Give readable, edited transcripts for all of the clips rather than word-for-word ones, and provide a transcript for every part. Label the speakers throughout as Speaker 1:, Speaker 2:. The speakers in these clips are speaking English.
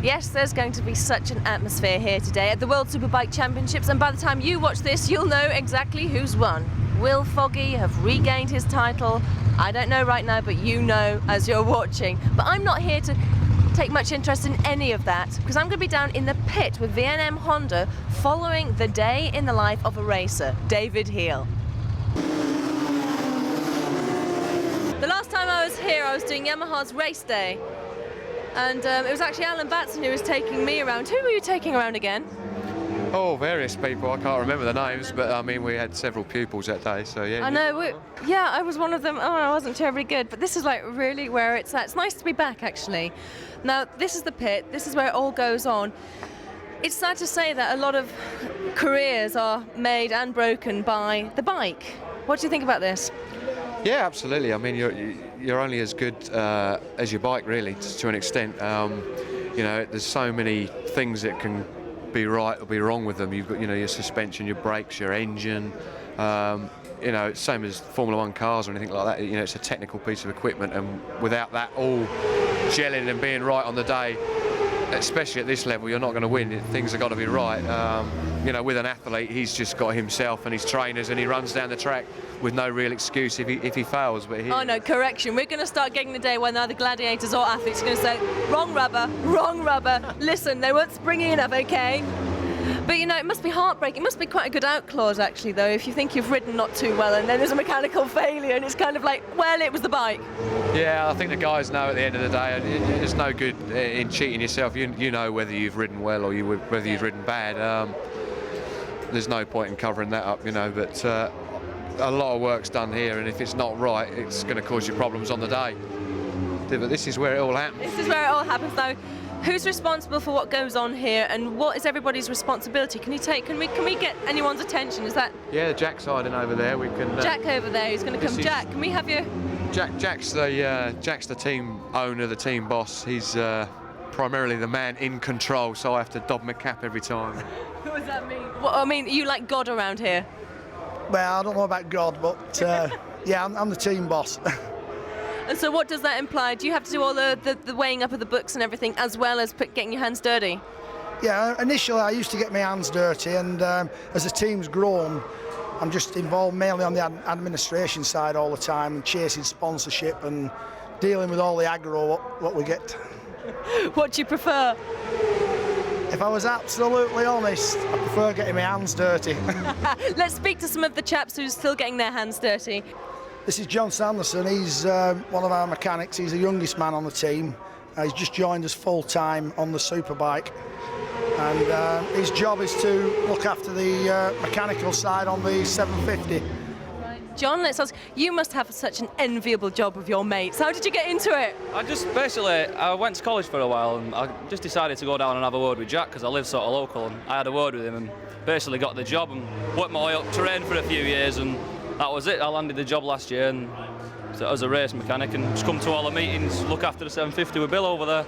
Speaker 1: Yes, there's going to be such an atmosphere here today at the World Superbike Championships, and by the time you watch this, you'll know exactly who's won. Will Foggy have regained his title? I don't know right now, but you know as you're watching. But I'm not here to take much interest in any of that, because I'm going to be down in the pit with V&M Honda following the day in the life of a racer, David Heel. The last time I was here, I was doing Yamaha's race day. And it was actually Alan Batson who was taking me around. Who were you taking around again?
Speaker 2: Oh, various people. I can't remember the names, but I mean, we had several pupils that day, so yeah.
Speaker 1: I know. Yeah, I was one of them. Oh, I wasn't terribly good, but this is like really where it's at. It's nice to be back, actually. Now, this is the pit. This is where it all goes on. It's sad to say that a lot of careers are made and broken by the bike. What do you think about this?
Speaker 2: Yeah, absolutely. I mean, you're only as good as your bike, really, to an extent. You know, there's so many things that can be right or be wrong with them. You've got, you know, your suspension, your brakes, your engine. You know, it's same as Formula One cars or anything like that. You know, it's a technical piece of equipment, and without that all gelling and being right on the day, especially at this level, you're not going to win. Things have got to be right. You know, with an athlete, he's just got himself and his trainers, and he runs down the track with no real excuse if he fails. But
Speaker 1: oh no, correction. We're going to start getting the day when either gladiators or athletes are going to say, wrong rubber, wrong rubber. Listen, they weren't springy enough, okay? But you know, it must be heartbreaking. It must be quite a good out clause, actually, though, if you think you've ridden not too well and then there's a mechanical failure and it's kind of like, well, it was the bike. Yeah,
Speaker 2: I think the guys know at the end of the day, it's no good in cheating yourself. You know whether you've ridden well or whether you've ridden bad. There's no point in covering that up, you know, but a lot of work's done here, and if it's not right, it's going to cause you problems on the day. But this is where it all happens.
Speaker 1: This is where it all happens, though. Who's responsible for what goes on here, and what is everybody's responsibility? Can we get anyone's attention? Is that?
Speaker 2: Yeah, Jack's hiding over there. We can.
Speaker 1: Jack over there. Who's going to come? Jack, can we have you?
Speaker 2: Jack's the team owner, the team boss. He's primarily the man in control, so I have to dob my cap every time.
Speaker 1: What does that mean? Well, I mean, you like God around here?
Speaker 3: Well, I don't know about God, but yeah, I'm the team boss.
Speaker 1: And so what does that imply? Do you have to do all the weighing up of the books and everything, as well as getting your hands dirty?
Speaker 3: Yeah, initially I used to get my hands dirty, and as the team's grown, I'm just involved mainly on the administration side all the time, and chasing sponsorship and dealing with all the aggro what we get.
Speaker 1: What do you prefer?
Speaker 3: If I was absolutely honest, I prefer getting my hands dirty.
Speaker 1: Let's speak to some of the chaps who are still getting their hands dirty.
Speaker 3: This is John Sanderson. He's one of our mechanics. He's the youngest man on the team. He's just joined us full-time on the Superbike. And his job is to look after the mechanical side on the 750.
Speaker 1: Right. John, let's ask, you must have such an enviable job with your mates. How did you get into it?
Speaker 4: I went to college for a while, and I just decided to go down and have a word with Jack, because I live sort of local, and I had a word with him and basically got the job and worked my way up terrain for a few years, and that was it. I landed the job last year, and so as a race mechanic, and just come to all the meetings, look after the 750 with Bill over there.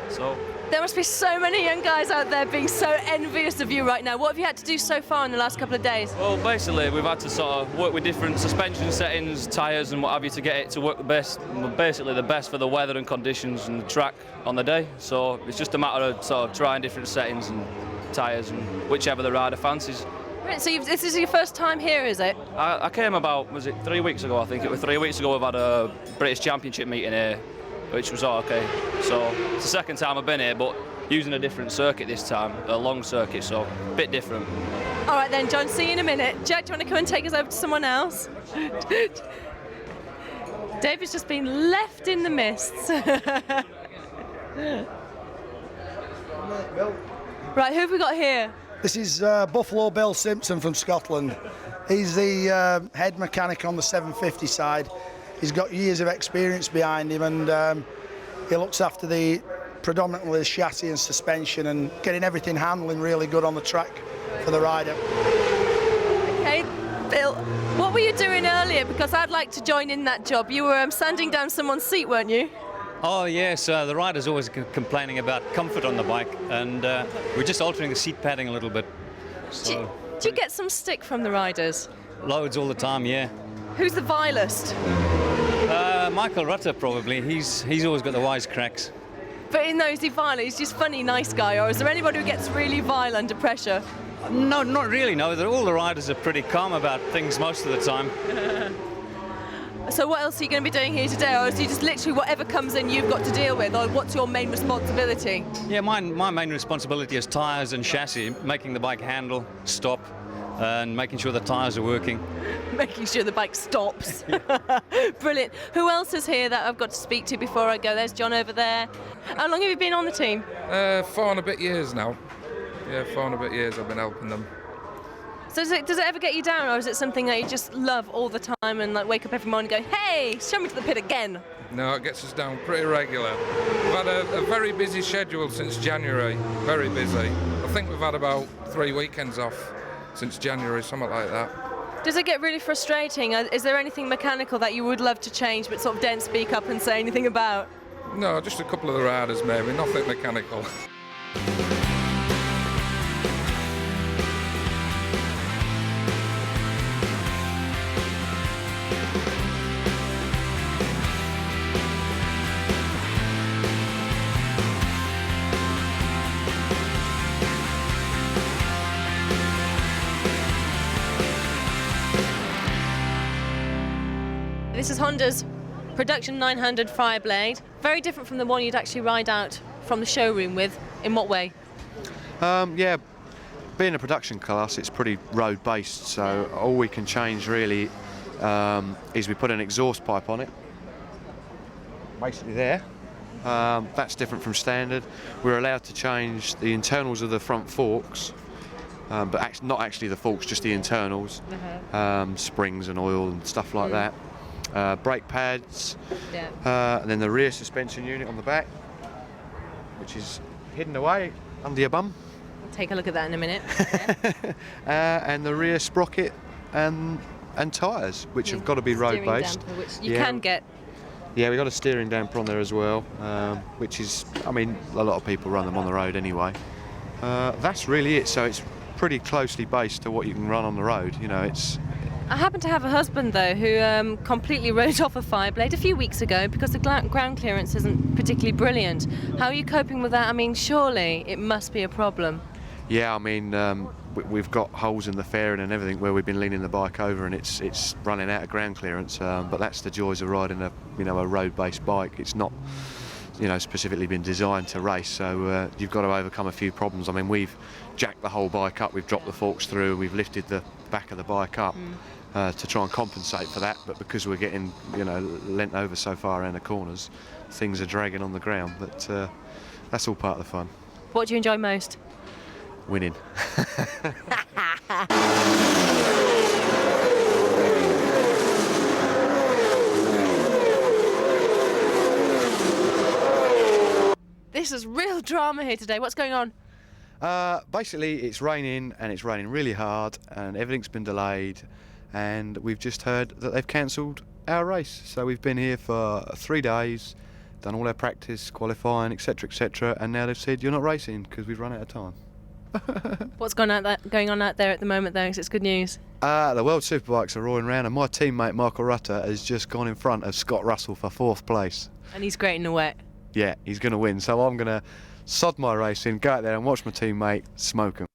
Speaker 4: So
Speaker 1: there must be so many young guys out there being so envious of you right now. What have you had to do so far in the last couple of days?
Speaker 4: Well, basically, we've had to sort of work with different suspension settings, tyres and what have you to get it to work the best, basically the best for the weather and conditions and the track on the day. So it's just a matter of sort of trying different settings and tyres and whichever the rider fancies.
Speaker 1: Right, so this is your first time here, is it?
Speaker 4: I came about, was it 3 weeks ago, I think. It was 3 weeks ago we've had a British Championship meeting here, which was all okay. So it's the second time I've been here, but using a different circuit this time, a long circuit, so a bit different.
Speaker 1: All right then, John, see you in a minute. Jack, do you want to come and take us over to someone else? David's just been left in the mists. Right, who have we got here?
Speaker 3: This is Buffalo Bill Simpson from Scotland. He's the head mechanic on the 750 side. He's got years of experience behind him, and he looks after predominantly the chassis and suspension and getting everything handling really good on the track for the rider.
Speaker 1: Okay, Bill, what were you doing earlier? Because I'd like to join in that job. You were sanding down someone's seat, weren't you?
Speaker 5: Oh yes, the rider's always complaining about comfort on the bike, and we're just altering the seat padding a little bit. So,
Speaker 1: do you get some stick from the riders?
Speaker 5: Loads all the time, yeah.
Speaker 1: Who's the vilest?
Speaker 5: Michael Rutter probably. He's always got the wisecracks.
Speaker 1: But no, is he violent? He's just funny, nice guy, or is there anybody who gets really vile under pressure?
Speaker 5: No, not really. No, all the riders are pretty calm about things most of the time.
Speaker 1: So what else are you going to be doing here today, or is it just literally whatever comes in you've got to deal with, or what's your main responsibility?
Speaker 5: Yeah, my main responsibility is tyres and chassis, making the bike handle, stop, and making sure the tyres are working.
Speaker 1: Making sure the bike stops. Brilliant. Who else is here that I've got to speak to before I go? There's John over there. How long have you been on the team?
Speaker 6: 4 and a bit years now. Yeah, 4 and a bit years I've been helping them.
Speaker 1: So does it ever get you down, or is it something that you just love all the time and like wake up every morning and go, hey, show me to the pit again?
Speaker 6: No, it gets us down pretty regular. We've had a very busy schedule since January, very busy. I think we've had about 3 weekends off since January, something like that.
Speaker 1: Does it get really frustrating? Is there anything mechanical that you would love to change but sort of don't speak up and say anything about?
Speaker 6: No, just a couple of the riders maybe, nothing mechanical.
Speaker 1: This is Honda's Production 900 Fireblade. Very different from the one you'd actually ride out from the showroom with. In what way?
Speaker 2: Yeah, being a production class, it's pretty road-based, so all we can change really is we put an exhaust pipe on it, basically there. That's different from standard. We're allowed to change the internals of the front forks, but not actually the forks, just the internals, springs and oil and stuff like that. Brake pads, and then the rear suspension unit on the back, which is hidden away under your bum.
Speaker 1: We'll take a look at that in a minute.
Speaker 2: And the rear sprocket and tyres, which have got to be road based.
Speaker 1: Which you can get.
Speaker 2: Yeah, we've got a steering damper on there as well, which is, I mean, a lot of people run them on the road anyway. That's really it. So it's pretty closely based to what you can run on the road. You know, it's.
Speaker 1: I happen to have a husband though who completely wrote off a Fireblade a few weeks ago because the ground clearance isn't particularly brilliant. How are you coping with that? I mean, surely it must be a problem.
Speaker 2: Yeah, I mean, we've got holes in the fairing and everything where we've been leaning the bike over, and it's running out of ground clearance. But that's the joys of riding a road-based bike. It's not, specifically been designed to race, so you've got to overcome a few problems. I mean, we've jacked the whole bike up, we've dropped the forks through, we've lifted the back of the bike up to try and compensate for that. But because we're getting, leant over so far around the corners, things are dragging on the ground. But that's all part of the fun.
Speaker 1: What do you enjoy most?
Speaker 2: Winning.
Speaker 1: This is real drama here today. What's going on?
Speaker 2: Basically, it's raining, and it's raining really hard, and everything's been delayed, and we've just heard that they've cancelled our race. So we've been here for 3 days, done all our practice, qualifying, etc., and now they've said you're not racing because we've run out of time.
Speaker 1: What's going on out there at the moment, though? 'Cause it's good news.
Speaker 2: The World Superbikes are roaring around, and my teammate Michael Rutter has just gone in front of Scott Russell for 4th place.
Speaker 1: And he's great in the wet.
Speaker 2: Yeah, he's going to win. So I'm going to sod my racing, go out there and watch my teammate smoke 'em.